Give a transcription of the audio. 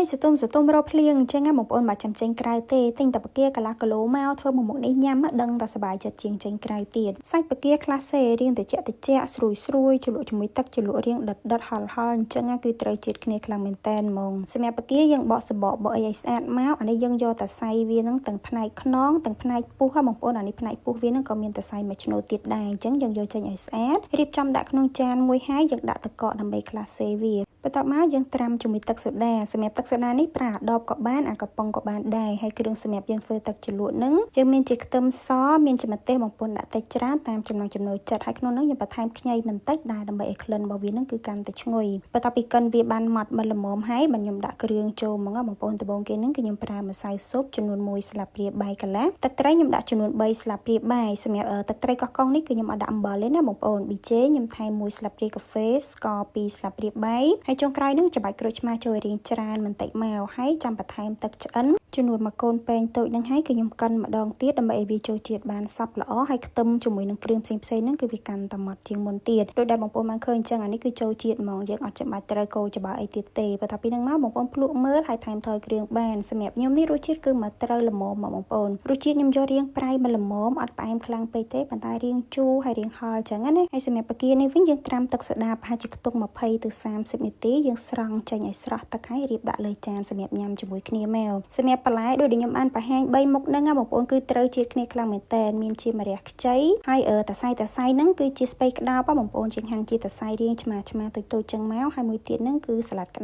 មិនសតុំរកភ្លៀងអញ្ចឹងបងប្អូនមកចាំចេញក្រៅទេទិញតែផ្គាកន្លះគីឡូមកធ្វើមុខនេះញ៉ាំដឹងតែសប្បាយចិត្តជាងចេញក្រៅទៀតសាច់ផ្គាខ្លះសេរៀងតិចស្រួយជ្រលក់ជាមួយទឹកជ្រលក់រៀងដិតហល់អញ្ចឹងគឺត្រូវជាតិគ្នាខ្លាំងមែនតើហ្មងសម្រាប់ផ្គាយើងបកសបកអីស្អាតមកអានេះយើងយកតែសៃវានឹងទាំងផ្នែកខ្នងទាំងផ្នែកពុះបងប្អូនអានេះផ្នែកពុះវានឹងក៏មានតែសៃមួយឆ្នូតទៀតដែរអញ្ចឹងយើងយកចេញឲ្យស្អាតរៀបចំដាក់ក្នុងចានមួយហើយយើងដាក់ទឹកកកដើម្បីក្លាសេវាបន្ទាប់មកយើងត្រាំជាមួយទឹកសូដាសម្រាប់ទឹកសូដានេះប្រើអាដបក៏បានអាកំប៉ុងក៏បានដែរហើយគ្រឿងសម្រាប់យើងធ្វើទឹកជ្រលក់នឹងយើងមានជាខ្ទឹមសមានជាម្ទេសបងប្អូនដាក់តិចច្រើនតាមចំណង់ចំណូលចិត្តហើយក្នុងនោះយើងបន្ថែមខ្ញីបន្តិចដែរដើម្បីឲ្យក្លិនរបស់វានឹងគឺកាន់តែឈ្ងុយបន្ទាប់ពីកិនវាបានម៉ត់មិនល្មមហើយបានខ្ញុំដាក់គ្រឿងចូលមកបងប្អូនដំបូងគេនឹងគឺខ្ញុំប្រើម្សៅស៊ុបចំនួន1ស្លាបព្រាបាយកន្លះទឹកត្រីខ្ញុំដាក់ចំនួន3ស្លាបព្រាបាយសម្រាប់ទឹកត្រីកោះកុងនេះគឺខ្ញុំអត់ដាក់អំបិលទេណាបងប្អូនប៊ីចេខ្ញុំថែម1ស្លាបព្រាកាហ្វេស្ករ2ស្លាបព្រាបាយហើយចុងក្រោយនឹងច្របាច់ក្រូចឆ្មាចូលរៀងច្រើនបន្តិចមកហើយចាំបន្ថែមទឹកឆ្អិនចំនួន1កូនពែងតូចនឹងហើយគឺខ្ញុំកិនម្ដងទៀតដើម្បីឲ្យវាចូលជាតិបានសព្វល្អហើយខ្ទឹមជាមួយនឹងគ្រឿងផ្សេងហ្នឹងគឺវាកាន់តែម៉ត់ជាងមុនទៀតដូចដែលបងប្អូនបានឃើញអញ្ចឹងអានេះគឺចូលជាតិហ្មងយើងអត់ចាំបាច់ត្រូវកូរច្បើអីទៀតទេបន្ទាប់ពីហ្នឹងមកបងប្អូនភ្លក់មើលហើយថែមថយគ្រឿងបានសម្រាប់ខ្ញុំនេះរសជាតិគឺមកត្រូវល្មមមកបងប្អូនរសជាតិខ្ញុំយករៀងប្រៃមកល្មមអត់ផ្អែមខ្លាំងពេកទេប៉ុន្តែរៀងជូរហើយរៀងហឹរអញ្ចឹងណាហើយសម្រាប់ផ្គានេះវិញយើងត្រាំទឹកសូដាប្រហែលជាខ្ទង់20ទៅ30នាទីយើងស្រង់ចេញឲ្យស្រស់ទឹកហើយរៀបដាក់លើចានសម្រាប់ញ៉ាំជាមួយគ្នាមកសម្រាប់បន្លែដូចដែលខ្ញុំអានបង្ហាញ3មុខហ្នឹងបងប្អូនគឺត្រូវជាតិគ្នាខ្លាំងមែនតើមានជាម្រះខ្ចីហើយតសៃហ្នឹងគឺជាស្ពៃក្តោបបងប្អូនជាងហាន់ជាតសៃរៀងឆ្មាតូចចឹងមកហើយមួយទៀតហ្នឹងគឺសាឡាត់ក្តៅ